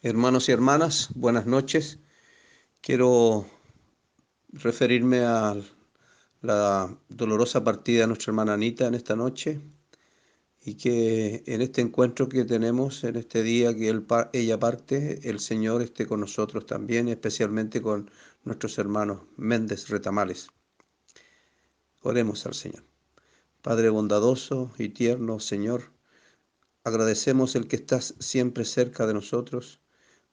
Hermanos y hermanas, buenas noches. Quiero referirme a la dolorosa partida de nuestra hermana Anita en esta noche y que en este encuentro que tenemos, en este día que ella parte, el Señor esté con nosotros también, especialmente con nuestros hermanos Méndez Retamales. Oremos al Señor. Padre bondadoso y tierno, Señor, agradecemos el que estás siempre cerca de nosotros.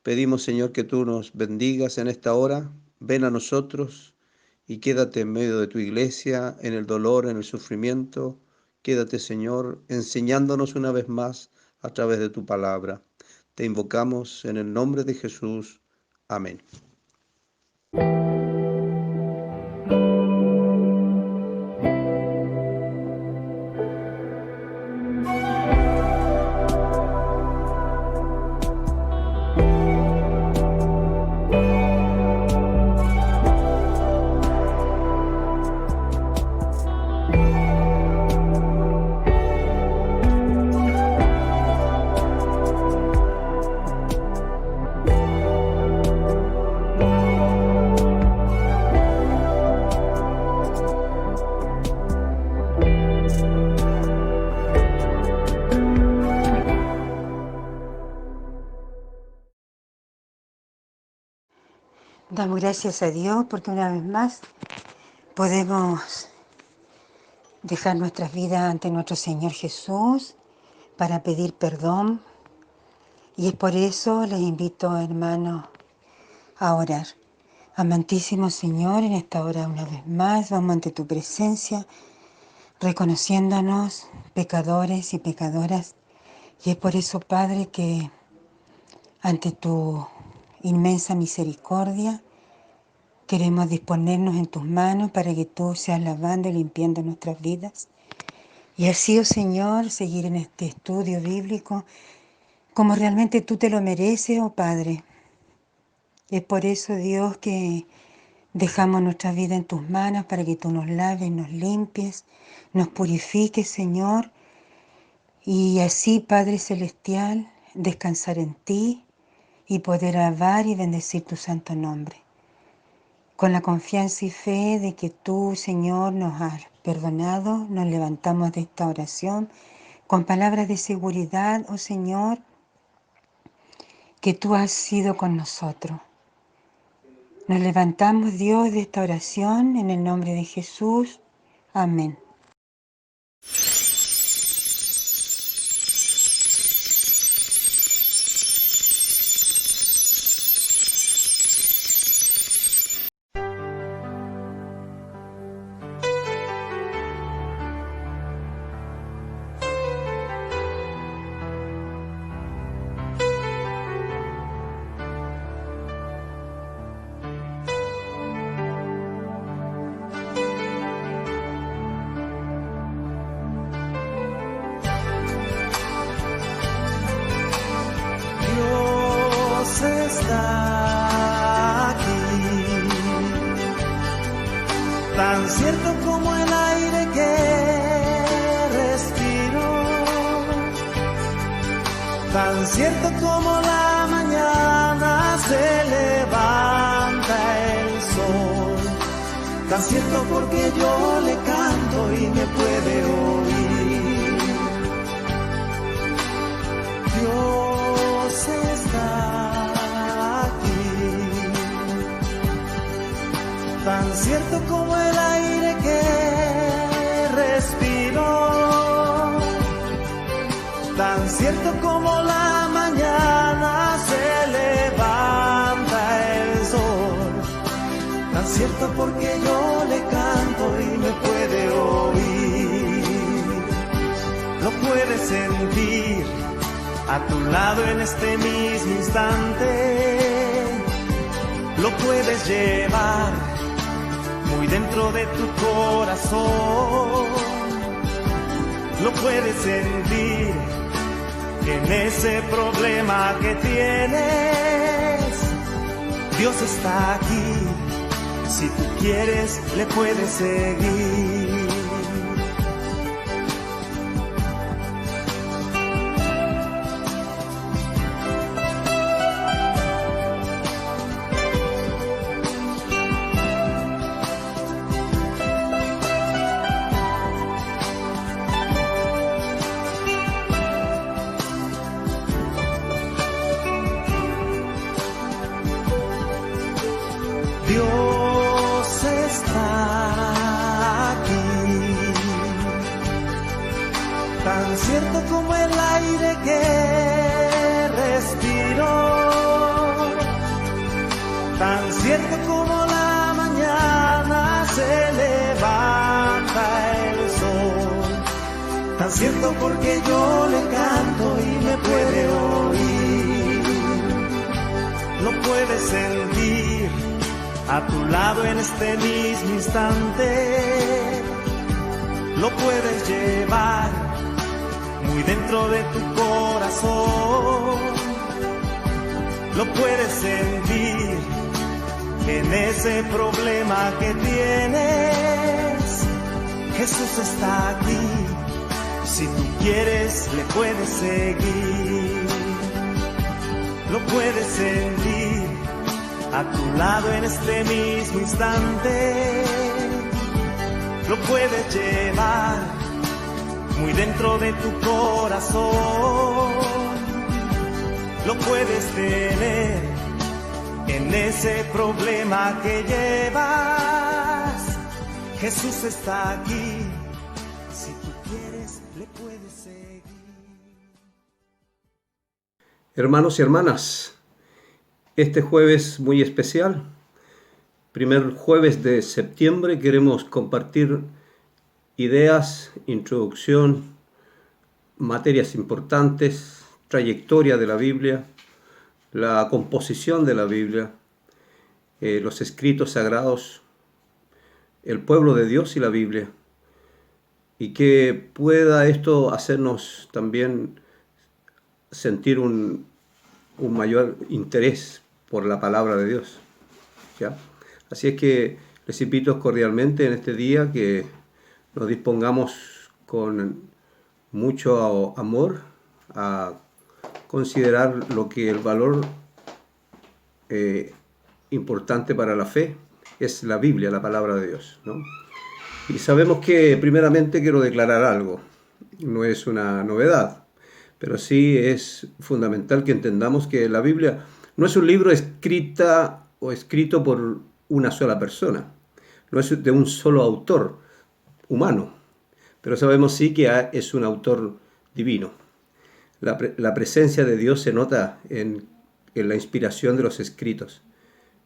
Pedimos, Señor, que tú nos bendigas en esta hora. Ven a nosotros y quédate en medio de tu iglesia, en el dolor, en el sufrimiento. Quédate, Señor, enseñándonos una vez más a través de tu palabra. Te invocamos en el nombre de Jesús. Amén. Damos gracias a Dios porque una vez más podemos dejar nuestras vidas ante nuestro Señor Jesús para pedir perdón. Y es por eso les invito, hermanos, a orar. Amantísimo Señor, en esta hora una vez más vamos ante tu presencia, reconociéndonos pecadores y pecadoras. Y es por eso, Padre, que ante tu inmensa misericordia queremos disponernos en tus manos para que tú seas lavando y limpiando nuestras vidas. Y así, oh Señor, seguir en este estudio bíblico como realmente tú te lo mereces, oh Padre. Es por eso, Dios, que dejamos nuestra vida en tus manos para que tú nos laves, nos limpies, nos purifiques, Señor. Y así, Padre Celestial, descansar en ti y poder alabar y bendecir tu santo nombre. Con la confianza y fe de que tú, Señor, nos has perdonado, nos levantamos de esta oración con palabras de seguridad, oh Señor, que tú has sido con nosotros. Nos levantamos, Dios, de esta oración en el nombre de Jesús. Amén. Está aquí, tan cierto como el aire que respiro, tan cierto como la mañana se levanta el sol, tan cierto porque yo le canto y me puede oír. Dios está aquí, tan cierto como el aire que respiro, tan cierto como la mañana se levanta el sol, tan cierto porque yo le canto y me puede oír. Lo puedes sentir a tu lado en este mismo instante, lo puedes llevar muy dentro de tu corazón, lo puedes sentir en ese problema que tienes. Dios está aquí, si tú quieres le puedes seguir. tan cierto como el aire que respiro, tan cierto como la mañana se levanta el sol, tan cierto porque yo le canto y me puede oír, lo puedes sentir a tu lado en este mismo instante, lo puedes llevar muy dentro de tu corazón, lo puedes sentir en ese problema que tienes. Jesús está aquí, si tú quieres le puedes seguir, lo puedes sentir a tu lado en este mismo instante, lo puedes llevar muy dentro de tu corazón, lo puedes tener en ese problema que llevas. Jesús está aquí, si tú quieres le puedes seguir. Hermanos y hermanas, este jueves muy especial, primer jueves de septiembre, queremos compartir ideas, introducción, materias importantes, trayectoria de la Biblia, la composición de la Biblia, los escritos sagrados, el pueblo de Dios y la Biblia, y que pueda esto hacernos también sentir un mayor interés por la palabra de Dios, ¿ya? Así es que les invito cordialmente en este día que nos dispongamos con mucho amor a considerar lo que el valor importante para la fe es la Biblia, la palabra de Dios, ¿no? Y sabemos que primeramente quiero declarar algo, no es una novedad, pero sí es fundamental que entendamos que la Biblia no es un libro escrito por una sola persona, no es de un solo autor humano, pero sabemos sí que es un autor divino. La presencia de Dios se nota en la inspiración de los escritos.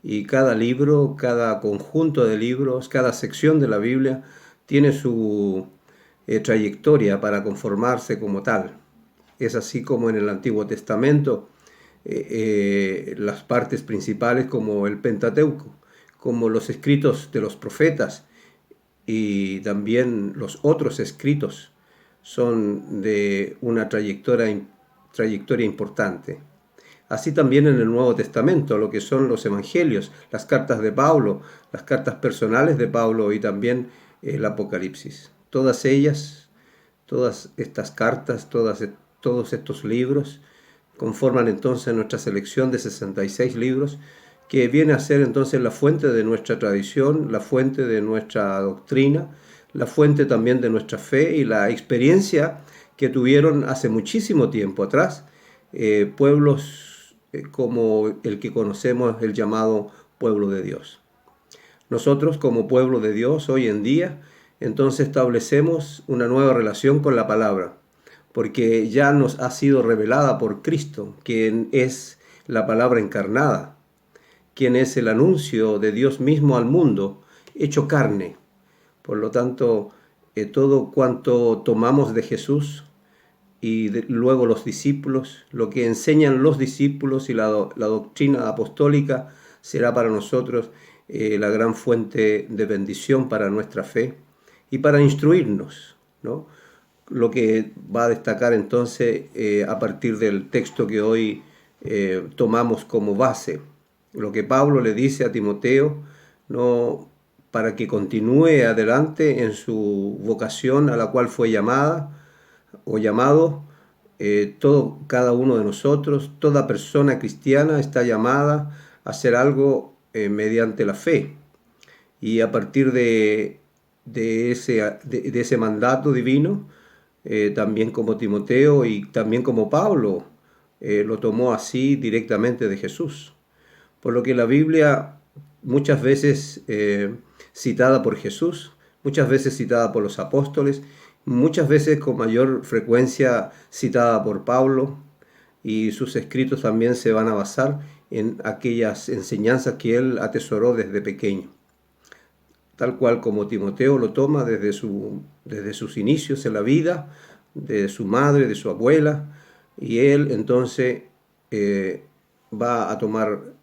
Y cada libro, cada conjunto de libros, cada sección de la Biblia tiene su trayectoria para conformarse como tal. Es así como en el Antiguo Testamento, las partes principales como el Pentateuco, como los escritos de los profetas y también los otros escritos son de una trayectoria importante. Así también en el Nuevo Testamento, lo que son los evangelios, las cartas de Pablo, las cartas personales de Pablo y también el Apocalipsis. Todas ellas, todas estas cartas, todos estos libros conforman entonces nuestra selección de 66 libros que viene a ser entonces la fuente de nuestra tradición, la fuente de nuestra doctrina, la fuente también de nuestra fe y la experiencia que tuvieron hace muchísimo tiempo atrás pueblos como el que conocemos, el llamado pueblo de Dios. Nosotros como pueblo de Dios hoy en día, entonces establecemos una nueva relación con la palabra, porque ya nos ha sido revelada por Cristo, quien es la palabra encarnada, quien es el anuncio de Dios mismo al mundo, hecho carne. Por lo tanto, todo cuanto tomamos de Jesús y luego los discípulos, lo que enseñan los discípulos y la doctrina apostólica será para nosotros la gran fuente de bendición para nuestra fe y para instruirnos, ¿no? Lo que va a destacar entonces a partir del texto que hoy tomamos como base, lo que Pablo le dice a Timoteo, ¿no?, para que continúe adelante en su vocación a la cual fue llamado, cada uno de nosotros, toda persona cristiana está llamada a hacer algo mediante la fe. Y a partir de ese mandato divino, también como Timoteo y también como Pablo, lo tomó así directamente de Jesús. Por lo que la Biblia, muchas veces citada por Jesús, muchas veces citada por los apóstoles muchas veces con mayor frecuencia citada por Pablo, y sus escritos también se van a basar en aquellas enseñanzas que él atesoró desde pequeño, tal cual como Timoteo lo toma desde sus inicios en la vida, de su madre, de su abuela, y él entonces va a tomar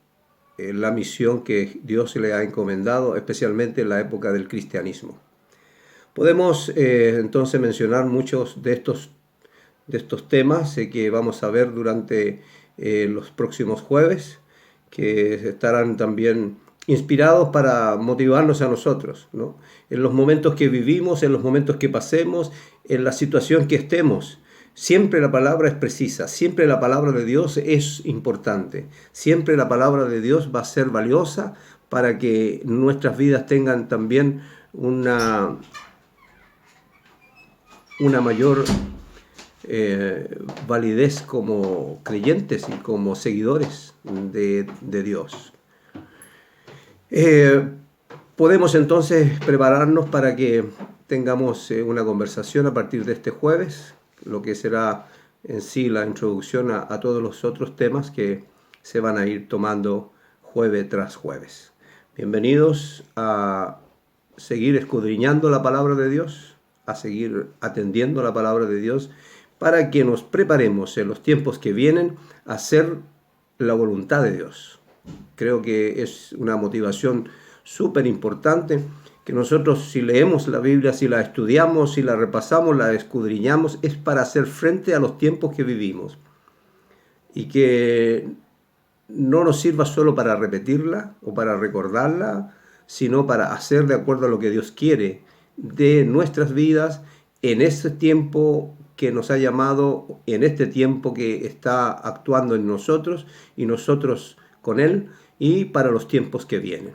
la misión que Dios le ha encomendado, especialmente en la época del cristianismo. Podemos entonces mencionar muchos de estos temas que vamos a ver durante los próximos jueves, que estarán también inspirados para motivarnos a nosotros, ¿no? En los momentos que vivimos, en los momentos que pasemos, en la situación que estemos. Siempre la palabra es precisa, siempre la palabra de Dios es importante, siempre la palabra de Dios va a ser valiosa para que nuestras vidas tengan también una mayor validez como creyentes y como seguidores de Dios. Podemos entonces prepararnos para que tengamos una conversación a partir de este jueves, lo que será en sí la introducción a todos los otros temas que se van a ir tomando jueves tras jueves. Bienvenidos a seguir escudriñando la palabra de Dios, a seguir atendiendo la palabra de Dios, para que nos preparemos en los tiempos que vienen a hacer la voluntad de Dios. Creo que es una motivación súper importante que nosotros, si leemos la Biblia, si la estudiamos, si la repasamos, la escudriñamos, es para hacer frente a los tiempos que vivimos. Y que no nos sirva solo para repetirla o para recordarla, sino para hacer de acuerdo a lo que Dios quiere de nuestras vidas en este tiempo que nos ha llamado, en este tiempo que está actuando en nosotros y nosotros con Él, y para los tiempos que vienen.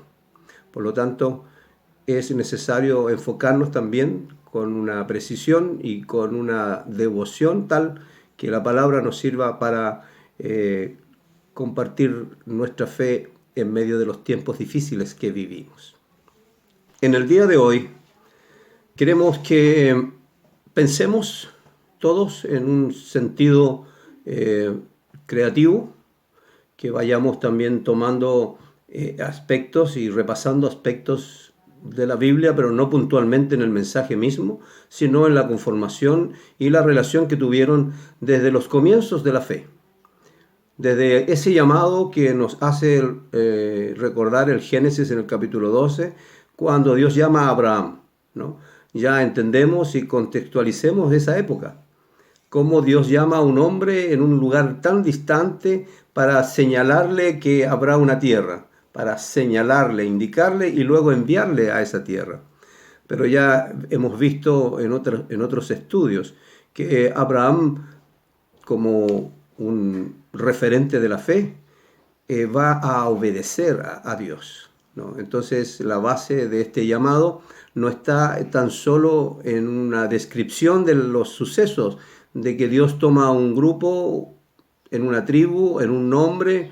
Por lo tanto, es necesario enfocarnos también con una precisión y con una devoción tal que la palabra nos sirva para compartir nuestra fe en medio de los tiempos difíciles que vivimos. En el día de hoy queremos que pensemos todos en un sentido creativo, que vayamos también tomando aspectos y repasando aspectos de la Biblia, pero no puntualmente en el mensaje mismo, sino en la conformación y la relación que tuvieron desde los comienzos de la fe. Desde ese llamado que nos hace recordar el Génesis en el capítulo 12, cuando Dios llama a Abraham, ¿no? Ya entendemos y contextualicemos esa época. Cómo Dios llama a un hombre en un lugar tan distante para señalarle que habrá una tierra, para señalarle, indicarle y luego enviarle a esa tierra. Pero ya hemos visto en otros estudios que Abraham, como un referente de la fe, va a obedecer a Dios, ¿no? Entonces la base de este llamado no está tan solo en una descripción de los sucesos, de que Dios toma un grupo en una tribu, en un nombre,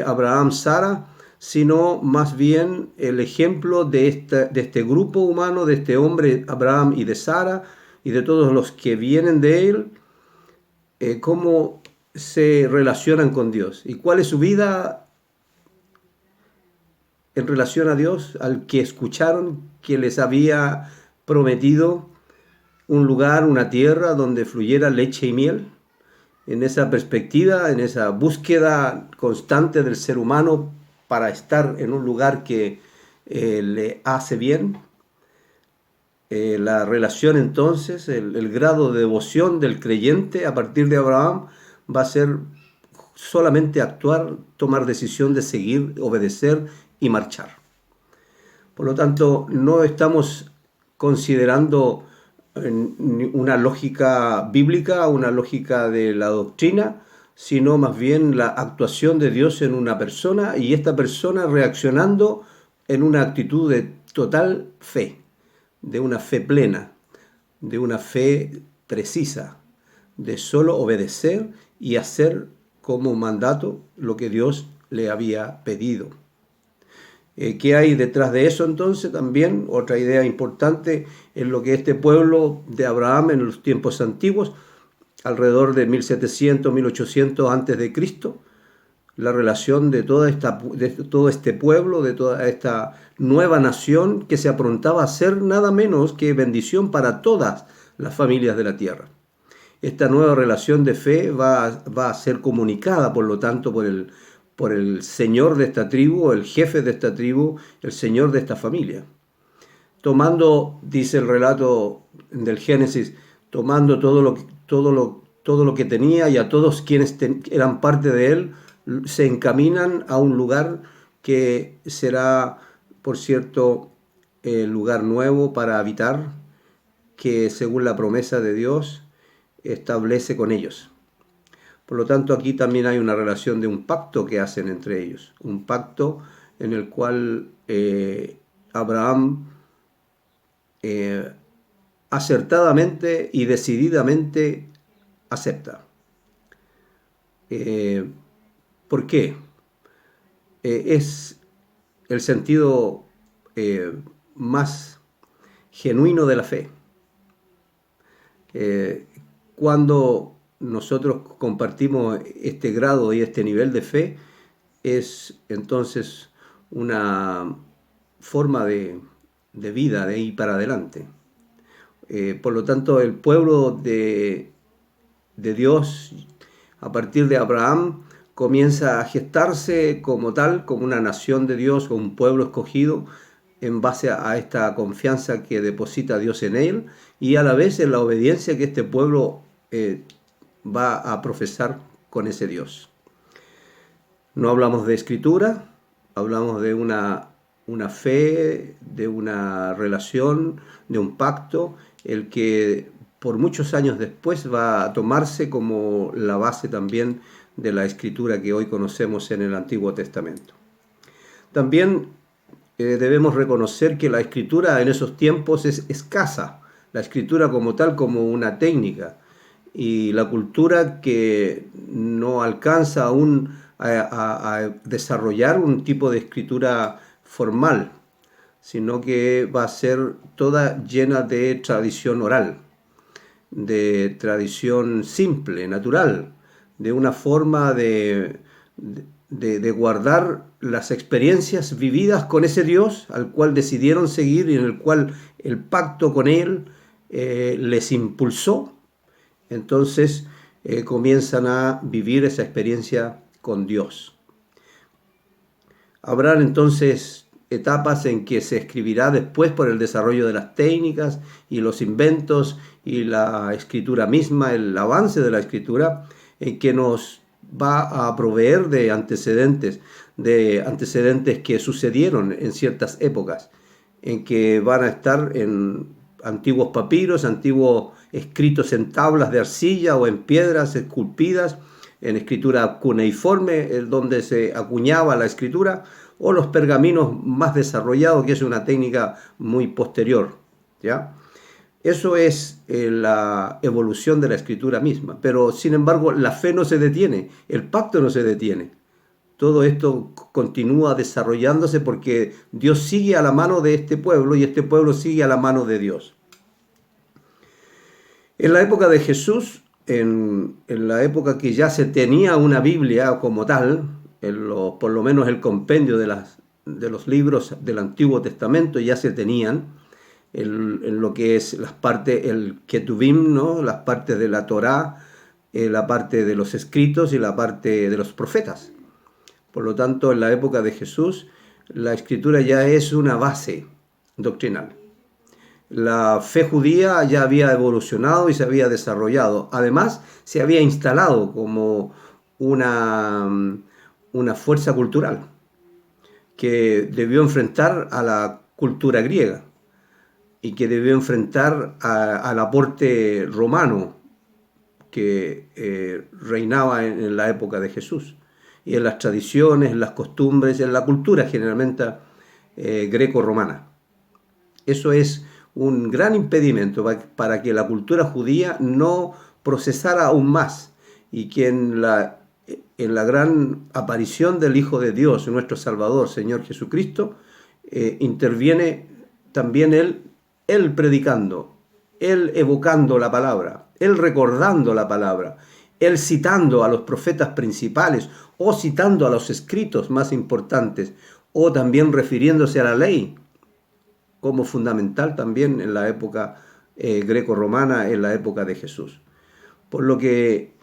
Abraham, Sara, sino más bien el ejemplo de este grupo humano, de este hombre Abraham y de Sara, y de todos los que vienen de él, cómo se relacionan con Dios y cuál es su vida en relación a Dios, al que escucharon que les había prometido un lugar, una tierra donde fluyera leche y miel. En esa perspectiva, en esa búsqueda constante del ser humano para estar en un lugar que le hace bien, la relación entonces, el grado de devoción del creyente a partir de Abraham va a ser solamente actuar, tomar decisión de seguir, obedecer y marchar. Por lo tanto, no estamos considerando una lógica bíblica, una lógica de la doctrina, sino más bien la actuación de Dios en una persona y esta persona reaccionando en una actitud de total fe, de una fe plena, de una fe precisa, de solo obedecer y hacer como mandato lo que Dios le había pedido. ¿Qué hay detrás de eso entonces? También otra idea importante es lo que este pueblo de Abraham en los tiempos antiguos, alrededor de 1700, 1800 antes de Cristo, la relación de todo este pueblo, de toda esta nueva nación que se aprontaba a ser nada menos que bendición para todas las familias de la tierra. Esta nueva relación de fe va a ser comunicada, por lo tanto, por el señor de esta tribu, el jefe de esta tribu, el señor de esta familia. Tomando, dice el relato del Génesis, tomando todo lo que tenía y a todos quienes eran parte de él, se encaminan a un lugar que será, por cierto, el lugar nuevo para habitar, que según la promesa de Dios establece con ellos. Por lo tanto, aquí también hay una relación de un pacto que hacen entre ellos, un pacto en el cual Abraham acertadamente y decididamente acepta. ¿Por qué? Es el sentido más genuino de la fe. Cuando nosotros compartimos este grado y este nivel de fe, es entonces una forma de vida, de ir para adelante. Por lo tanto, el pueblo de Dios, a partir de Abraham, comienza a gestarse como tal, como una nación de Dios, como un pueblo escogido, en base a esta confianza que deposita Dios en él y a la vez en la obediencia que este pueblo va a profesar con ese Dios. No hablamos de escritura, hablamos de una fe, de una relación, de un pacto, el que por muchos años después va a tomarse como la base también de la escritura que hoy conocemos en el Antiguo Testamento. También debemos reconocer que la escritura en esos tiempos es escasa, la escritura como tal, como una técnica, y la cultura que no alcanza aún a desarrollar un tipo de escritura formal, sino que va a ser toda llena de tradición oral, de tradición simple, natural, de una forma de guardar las experiencias vividas con ese Dios al cual decidieron seguir y en el cual el pacto con Él les impulsó. Entonces comienzan a vivir esa experiencia con Dios. Habrán entonces etapas en que se escribirá después por el desarrollo de las técnicas y los inventos y la escritura misma, el avance de la escritura, en que nos va a proveer de antecedentes que sucedieron en ciertas épocas, en que van a estar en antiguos papiros, antiguos escritos en tablas de arcilla o en piedras esculpidas, en escritura cuneiforme, donde se acuñaba la escritura, o los pergaminos más desarrollados, que es una técnica muy posterior, ¿ya? Eso es la evolución de la escritura misma, pero sin embargo la fe no se detiene, el pacto no se detiene. Todo esto continúa desarrollándose porque Dios sigue a la mano de este pueblo y este pueblo sigue a la mano de Dios. En la época de Jesús, en la época que ya se tenía una Biblia como tal, por lo menos el compendio de los libros del Antiguo Testamento ya se tenían, en lo que es las partes, el Ketuvim, ¿no? Las partes de la Torá, la parte de los escritos y la parte de los profetas. Por lo tanto, en la época de Jesús, la escritura ya es una base doctrinal. La fe judía ya había evolucionado y se había desarrollado. Además, se había instalado como una fuerza cultural que debió enfrentar a la cultura griega y que debió enfrentar al aporte romano que reinaba en la época de Jesús, y en las tradiciones, en las costumbres, en la cultura generalmente greco-romana. Eso es un gran impedimento para que la cultura judía no procesara aún más, y quien la en la gran aparición del Hijo de Dios, nuestro Salvador, Señor Jesucristo, interviene también Él predicando, Él evocando la palabra, Él recordando la palabra, Él citando a los profetas principales o citando a los escritos más importantes o también refiriéndose a la ley como fundamental también en la época greco-romana, en la época de Jesús. Por lo que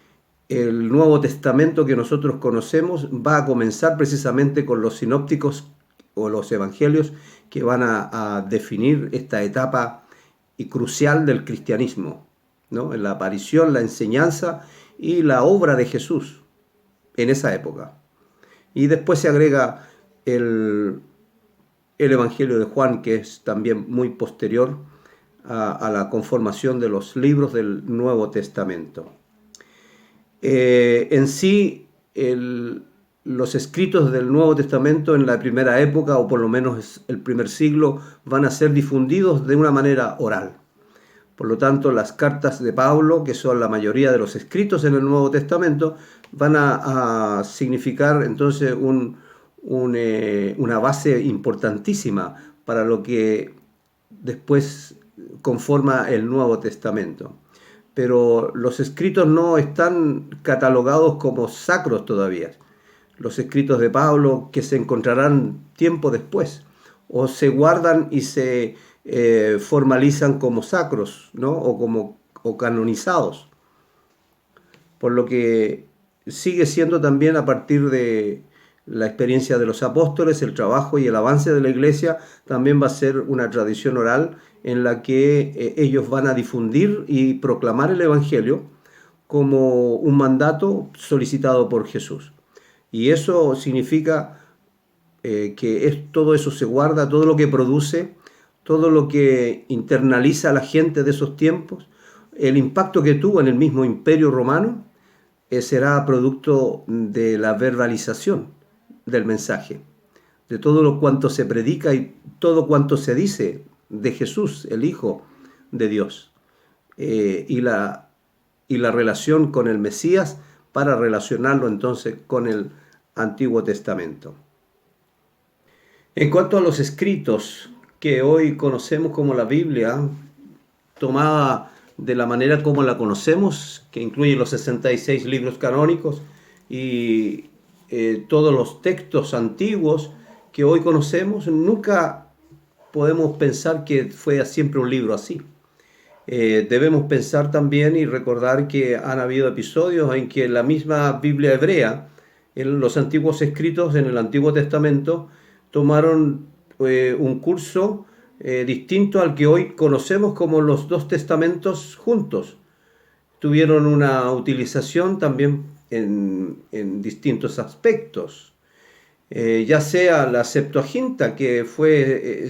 el Nuevo Testamento que nosotros conocemos va a comenzar precisamente con los sinópticos o los evangelios que van a definir esta etapa y crucial del cristianismo, ¿no? En la aparición, la enseñanza y la obra de Jesús en esa época. Y después se agrega el Evangelio de Juan, que es también muy posterior a la conformación de los libros del Nuevo Testamento. En sí, los escritos del Nuevo Testamento en la primera época, o por lo menos el primer siglo, van a ser difundidos de una manera oral. Por lo tanto, las cartas de Pablo, que son la mayoría de los escritos en el Nuevo Testamento, van a significar entonces una base importantísima para lo que después conforma el Nuevo Testamento. Pero los escritos no están catalogados como sacros todavía. Los escritos de Pablo que se encontrarán tiempo después, o se guardan y se formalizan como sacros, ¿no? o canonizados. Por lo que sigue siendo también a partir de la experiencia de los apóstoles, el trabajo y el avance de la iglesia, también va a ser una tradición oral en la que ellos van a difundir y proclamar el Evangelio como un mandato solicitado por Jesús. Y eso significa que todo eso se guarda, todo lo que produce, todo lo que internaliza a la gente de esos tiempos, el impacto que tuvo en el mismo Imperio Romano, será producto de la verbalización del mensaje, de todo lo cuanto se predica y todo cuanto se dice de Jesús, el Hijo de Dios, y la relación con el Mesías para relacionarlo entonces con el Antiguo Testamento. En cuanto a los escritos que hoy conocemos como la Biblia, tomada de la manera como la conocemos, que incluye los 66 libros canónicos y todos los textos antiguos que hoy conocemos, nunca podemos pensar que fue siempre un libro así. Debemos pensar también y recordar que han habido episodios en que la misma Biblia hebrea, en los antiguos escritos en el Antiguo Testamento, tomaron un curso distinto al que hoy conocemos como los dos testamentos juntos. Tuvieron una utilización también en distintos aspectos, ya sea la Septuaginta, que fue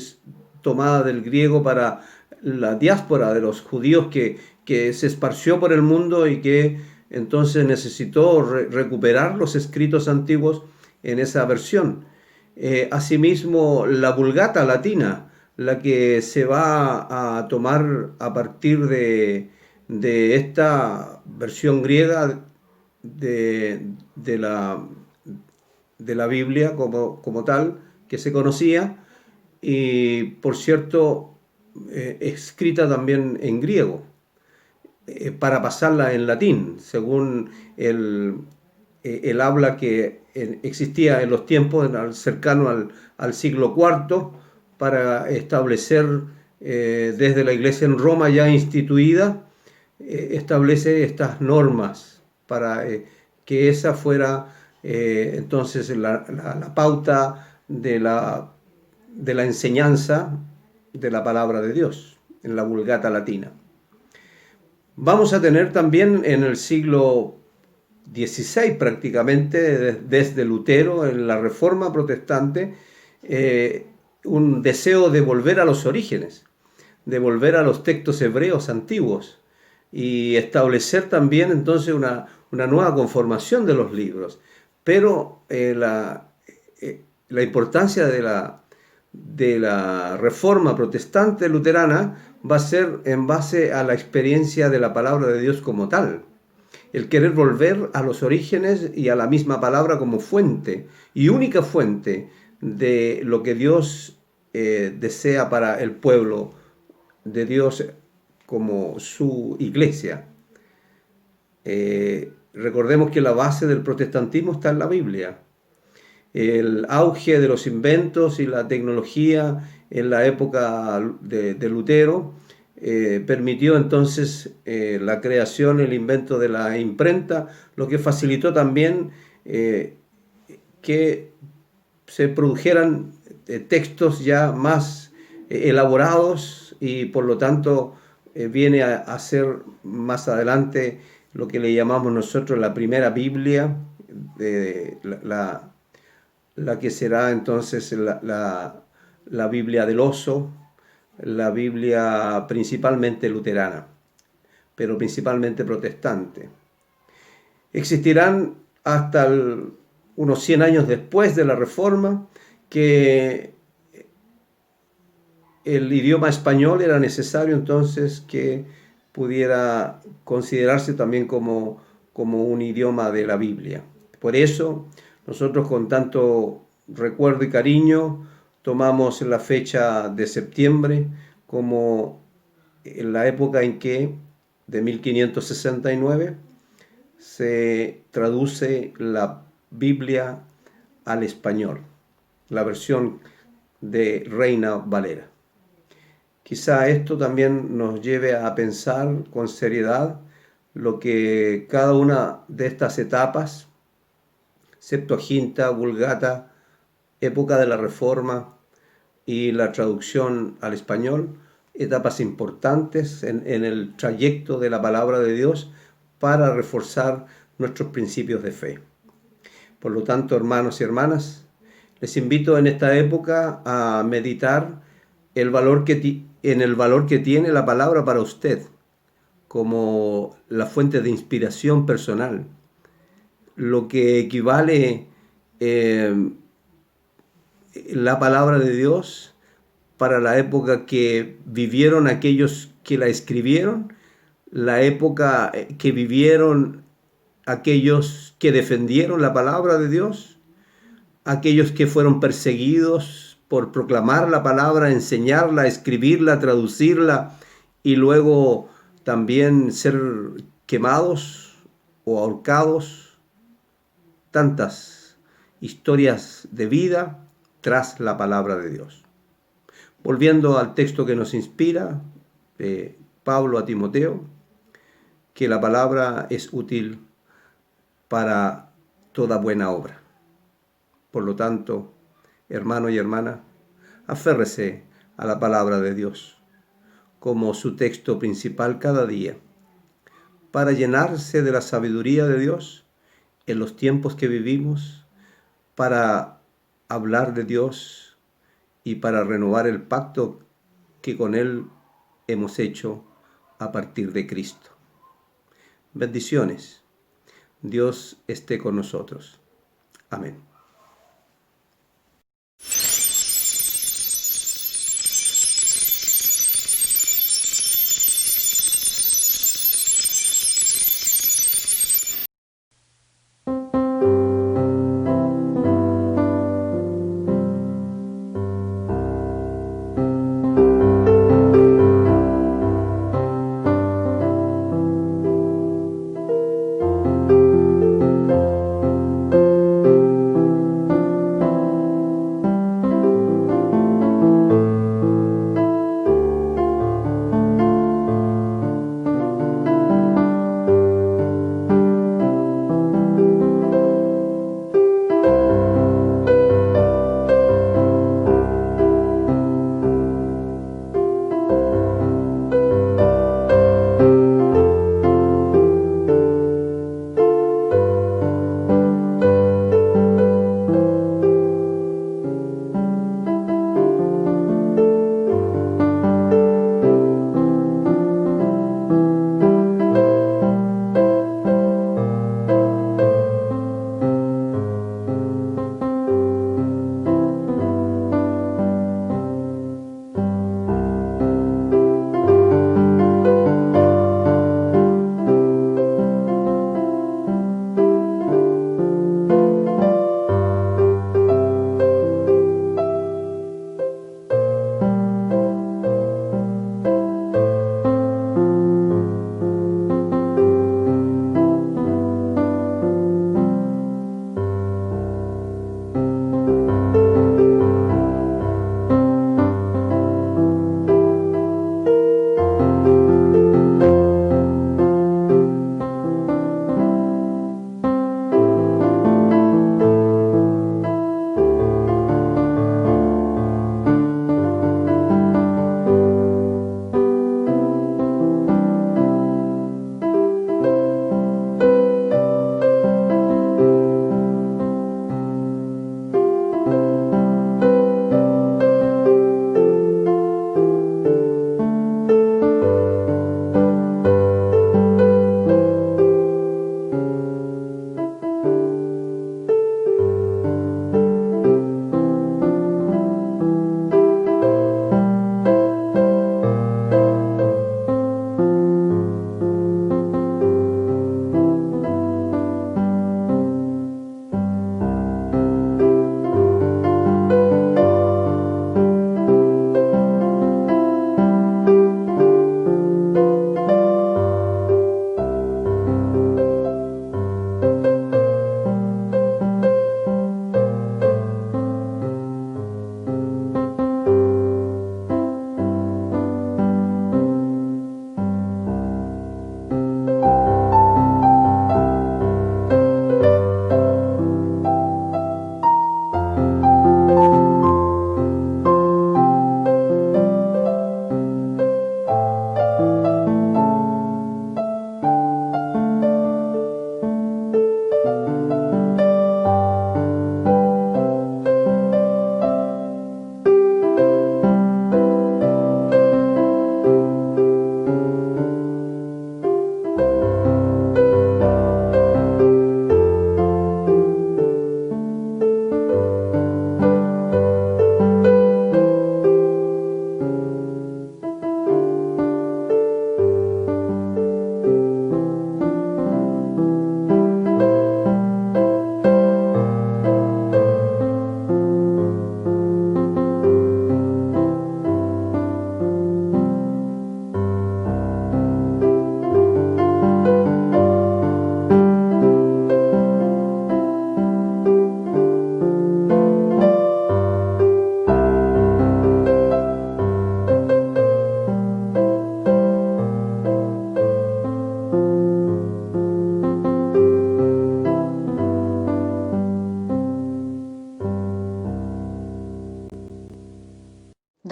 tomada del griego para la diáspora de los judíos que se esparció por el mundo y que entonces necesitó recuperar los escritos antiguos en esa versión. Asimismo, la Vulgata latina, la que se va a tomar a partir de esta versión griega de la Biblia como tal, que se conocía, y por cierto, escrita también en griego, para pasarla en latín, según el habla que existía en los tiempos cercano al siglo IV, para establecer desde la iglesia en Roma ya instituida, establece estas normas para que esa fuera entonces la pauta de la enseñanza de la palabra de Dios en la Vulgata latina. Vamos a tener también en el siglo XVI prácticamente, desde Lutero, en la Reforma Protestante, un deseo de volver a los orígenes, de volver a los textos hebreos antiguos y establecer también entonces una nueva conformación de los libros. Pero la importancia de la Reforma Protestante luterana va a ser en base a la experiencia de la palabra de Dios como tal. el querer volver a los orígenes y a la misma palabra como fuente y única fuente de lo que Dios desea para el pueblo de Dios como su iglesia. Recordemos que la base del protestantismo está en la Biblia. El auge de los inventos y la tecnología en la época de Lutero permitió entonces la creación, el invento de la imprenta, lo que facilitó también que se produjeran textos ya más elaborados y por lo tanto viene a ser más adelante lo que le llamamos nosotros la primera Biblia, la que será entonces la Biblia del oso, la Biblia principalmente luterana, pero principalmente protestante. Existirán hasta unos 100 años después de la Reforma que el idioma español era necesario entonces que pudiera considerarse también como un idioma de la Biblia. Por eso nosotros con tanto recuerdo y cariño tomamos la fecha de septiembre como en la época en que, de 1569, se traduce la Biblia al español, la versión de Reina Valera. Quizá esto también nos lleve a pensar con seriedad lo que cada una de estas etapas, Septuaginta, Vulgata, época de la Reforma y la traducción al español, etapas importantes en el trayecto de la palabra de Dios para reforzar nuestros principios de fe. Por lo tanto, hermanos y hermanas, les invito en esta época a meditar en el valor que tiene la palabra para usted como la fuente de inspiración personal, lo que equivale la palabra de Dios para la época que vivieron aquellos que la escribieron, la época que vivieron aquellos que defendieron la palabra de Dios, aquellos que fueron perseguidos por proclamar la palabra, enseñarla, escribirla, traducirla y luego también ser quemados o ahorcados. Tantas historias de vida tras la palabra de Dios. Volviendo al texto que nos inspira, Pablo a Timoteo, que la palabra es útil para toda buena obra. Por lo tanto, hermano y hermana, aférrese a la palabra de Dios como su texto principal cada día, para llenarse de la sabiduría de Dios en los tiempos que vivimos, para hablar de Dios y para renovar el pacto que con Él hemos hecho a partir de Cristo. Bendiciones. Dios esté con nosotros. Amén.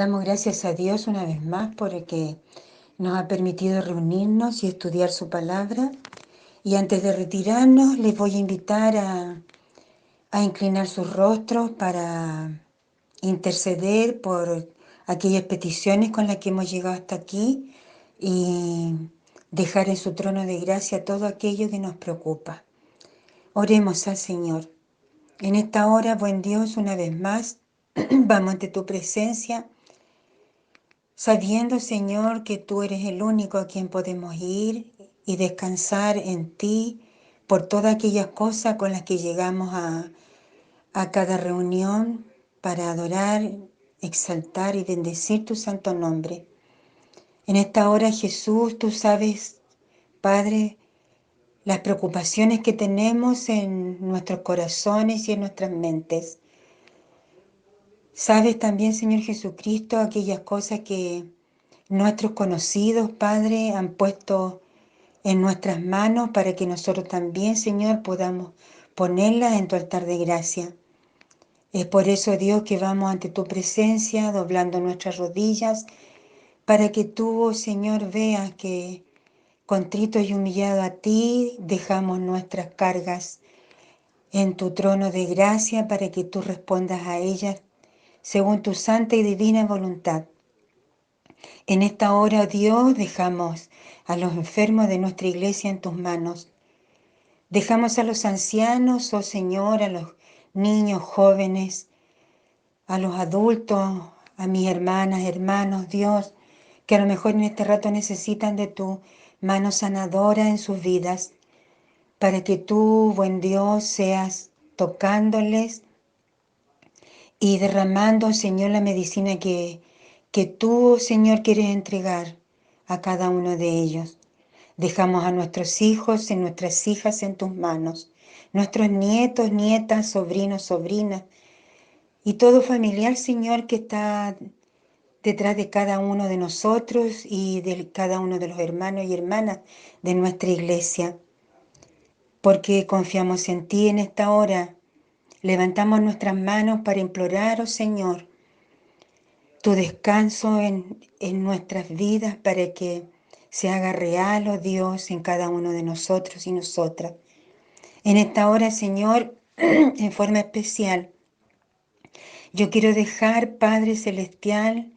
Damos gracias a Dios una vez más porque nos ha permitido reunirnos y estudiar su palabra. Y antes de retirarnos, les voy a invitar a inclinar sus rostros para interceder por aquellas peticiones con las que hemos llegado hasta aquí y dejar en su trono de gracia todo aquello que nos preocupa. Oremos al Señor. En esta hora, buen Dios, una vez más, vamos ante tu presencia, sabiendo, Señor, que tú eres el único a quien podemos ir y descansar en ti por todas aquellas cosas con las que llegamos a cada reunión para adorar, exaltar y bendecir tu santo nombre. En esta hora, Jesús, tú sabes, Padre, las preocupaciones que tenemos en nuestros corazones y en nuestras mentes. Sabes también, Señor Jesucristo, aquellas cosas que nuestros conocidos, Padre, han puesto en nuestras manos para que nosotros también, Señor, podamos ponerlas en tu altar de gracia. Es por eso, Dios, que vamos ante tu presencia, doblando nuestras rodillas, para que tú, Señor, veas que contritos y humillados a ti, dejamos nuestras cargas en tu trono de gracia para que tú respondas a ellas según tu santa y divina voluntad. En esta hora, oh Dios, dejamos a los enfermos de nuestra iglesia en tus manos. Dejamos a los ancianos, oh Señor, a los niños, jóvenes, a los adultos, a mis hermanas, hermanos, Dios, que a lo mejor en este rato necesitan de tu mano sanadora en sus vidas, para que tú, buen Dios, seas tocándoles y derramando, Señor, la medicina que tú, Señor, quieres entregar a cada uno de ellos. Dejamos a nuestros hijos y nuestras hijas en tus manos, nuestros nietos, nietas, sobrinos, sobrinas, y todo familiar, Señor, que está detrás de cada uno de nosotros y de cada uno de los hermanos y hermanas de nuestra iglesia. Porque confiamos en ti en esta hora. Levantamos nuestras manos para implorar, oh Señor, tu descanso en nuestras vidas para que se haga real, oh Dios, en cada uno de nosotros y nosotras. En esta hora, Señor, en forma especial, yo quiero dejar, Padre Celestial,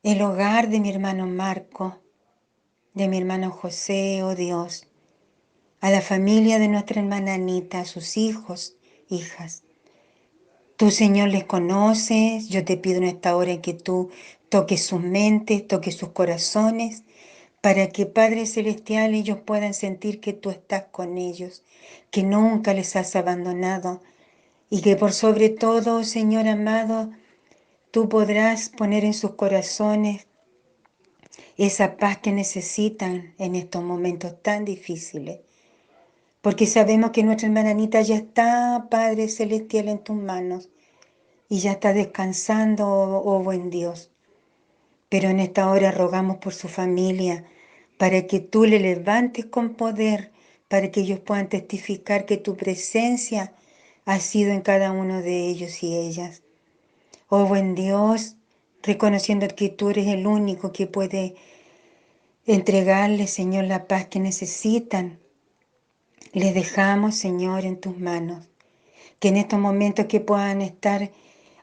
el hogar de mi hermano Marco, de mi hermano José, oh Dios, a la familia de nuestra hermana Anita, a sus hijos, hijas. Tú, Señor, les conoces. Yo te pido en esta hora que tú toques sus mentes, toques sus corazones, para que, Padre Celestial, ellos puedan sentir que tú estás con ellos, que nunca les has abandonado y que por sobre todo, Señor amado, tú podrás poner en sus corazones esa paz que necesitan en estos momentos tan difíciles. Porque sabemos que nuestra hermana Anita ya está, Padre Celestial, en tus manos y ya está descansando, oh buen Dios. Pero en esta hora rogamos por su familia, para que tú le levantes con poder, para que ellos puedan testificar que tu presencia ha sido en cada uno de ellos y ellas. Oh buen Dios, reconociendo que tú eres el único que puede entregarles, Señor, la paz que necesitan. Les dejamos, Señor, en tus manos. Que en estos momentos que puedan estar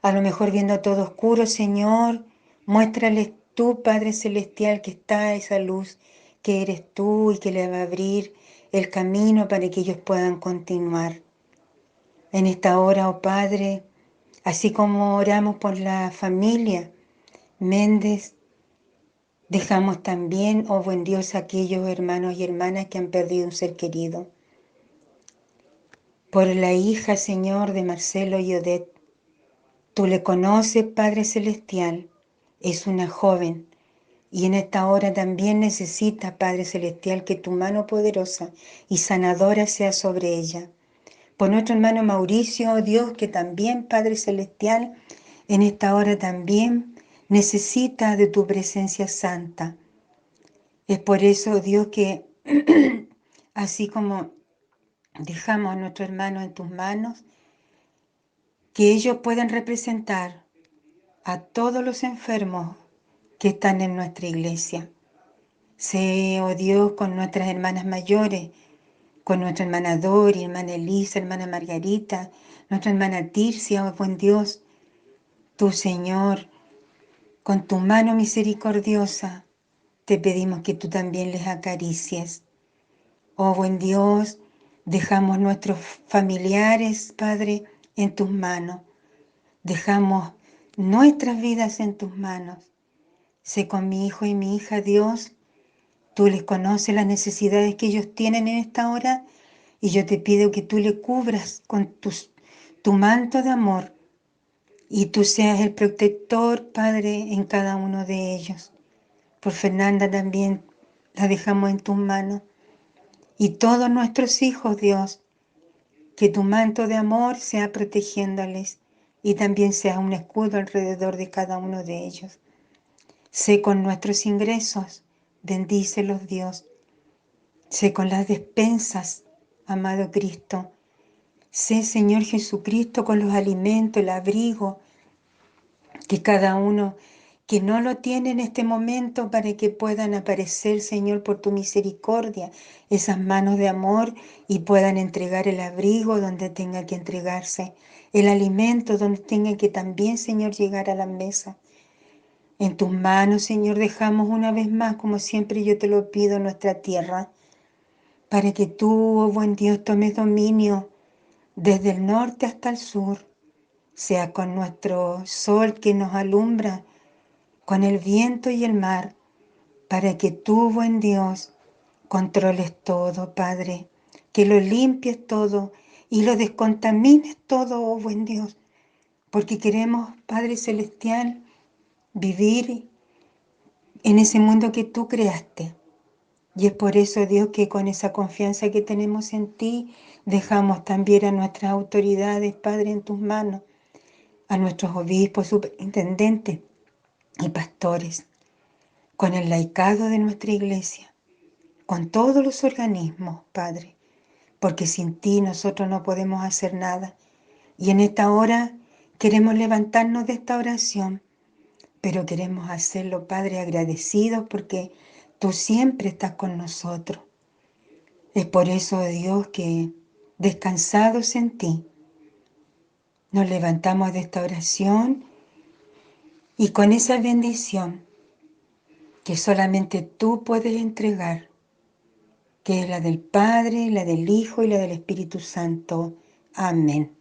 a lo mejor viendo todo oscuro, Señor, muéstrales tú, Padre Celestial, que está esa luz, que eres tú y que le va a abrir el camino para que ellos puedan continuar. En esta hora, oh Padre, así como oramos por la familia Méndez, dejamos también, oh buen Dios, a aquellos hermanos y hermanas que han perdido un ser querido. Por la hija, Señor, de Marcelo y Odette. Tú le conoces, Padre Celestial, es una joven y en esta hora también necesita, Padre Celestial, que tu mano poderosa y sanadora sea sobre ella. Por nuestro hermano Mauricio, oh Dios, que también, Padre Celestial, en esta hora también necesita de tu presencia santa. Es por eso, Dios, que así como dejamos a nuestro hermano en tus manos, que ellos puedan representar a todos los enfermos que están en nuestra iglesia. Sé, oh Dios, con nuestras hermanas mayores, con nuestra hermana Dori, hermana Elisa, hermana Margarita, nuestra hermana Tircia, oh buen Dios, tú, Señor, con tu mano misericordiosa, te pedimos que tú también les acaricies. Oh buen Dios, dejamos nuestros familiares, Padre, en tus manos. Dejamos nuestras vidas en tus manos. Sé con mi hijo y mi hija, Dios, tú les conoces las necesidades que ellos tienen en esta hora y yo te pido que tú le cubras con tu manto de amor y tú seas el protector, Padre, en cada uno de ellos. Por Fernanda también la dejamos en tus manos. Y todos nuestros hijos, Dios, que tu manto de amor sea protegiéndoles y también sea un escudo alrededor de cada uno de ellos. Sé con nuestros ingresos, bendícelos, Dios. Sé con las despensas, amado Cristo. Sé, Señor Jesucristo, con los alimentos, el abrigo, que cada uno que no lo tiene en este momento para que puedan aparecer, Señor, por tu misericordia, esas manos de amor y puedan entregar el abrigo donde tenga que entregarse, el alimento donde tenga que también, Señor, llegar a la mesa. En tus manos, Señor, dejamos una vez más, como siempre yo te lo pido, nuestra tierra, para que tú, oh buen Dios, tomes dominio desde el norte hasta el sur, sea con nuestro sol que nos alumbra, con el viento y el mar, para que tú, buen Dios, controles todo, Padre, que lo limpies todo y lo descontamines todo, oh buen Dios, porque queremos, Padre Celestial, vivir en ese mundo que tú creaste. Y es por eso, Dios, que con esa confianza que tenemos en ti, dejamos también a nuestras autoridades, Padre, en tus manos, a nuestros obispos, superintendentes y pastores, con el laicado de nuestra iglesia, con todos los organismos, Padre, porque sin ti nosotros no podemos hacer nada. Y en esta hora queremos levantarnos de esta oración, pero queremos hacerlo, Padre, agradecidos porque tú siempre estás con nosotros. Es por eso, Dios, que descansados en ti, nos levantamos de esta oración y con esa bendición que solamente tú puedes entregar, que es la del Padre, la del Hijo y la del Espíritu Santo. Amén.